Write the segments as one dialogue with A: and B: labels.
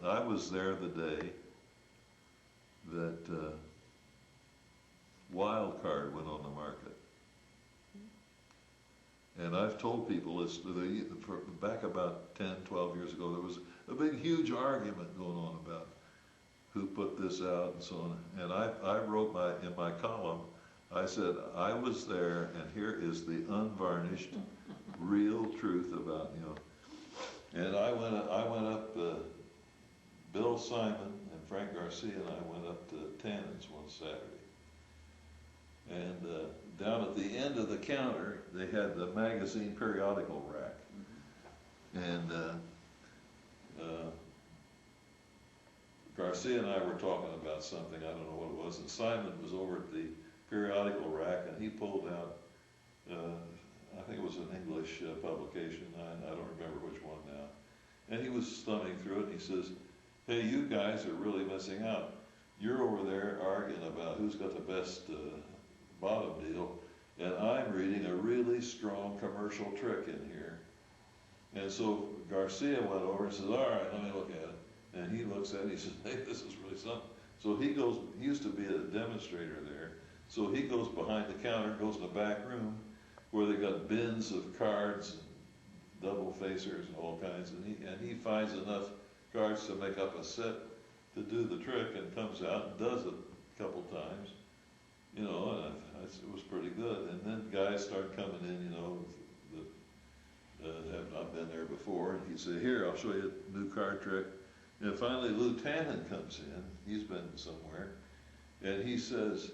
A: I was there the day that Wild Card went on the market. And I've told people this, back about 10, 12 years ago, there was a big, huge argument going on about who put this out and so on. And I wrote in my column, I said, I was there, and here is the unvarnished, real truth about, you know. And I went up, Bill Simon and Frank Garcia and I went up to Tannen's one Saturday. And down at the end of the counter, they had the magazine periodical rack. And Garcia and I were talking about something, I don't know what it was, and Simon was over at the periodical rack, and he pulled out, I think it was an English publication, I don't remember which one now, and he was thumbing through it, and he says, hey, you guys are really missing out. You're over there arguing about who's got the best bottom deal, and I'm reading a really strong commercial trick in here. And so Garcia went over and says, all right, let me look at it. And he looks at it and he says, hey, this is really something. So he goes, he used to be a demonstrator there, so he goes behind the counter, goes in the back room where they got bins of cards and double facers and all kinds, and he finds enough cards to make up a set to do the trick, and comes out and does it a couple times, you know, and it was pretty good. And then guys start coming in, you know, that have not been there before, and he'd say, here, I'll show you a new card trick. And finally Lou Tannen comes in, he's been somewhere, and he says,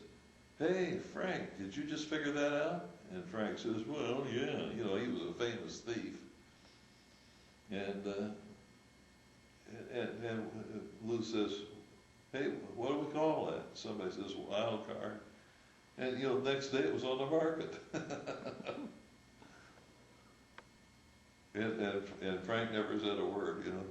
A: hey, Frank, did you just figure that out? And Frank says, well, yeah, you know, he was a famous thief. And Lou says, hey, what do we call that? Somebody says, Wild Card. And, you know, next day it was on the market. and Frank never said a word, you know.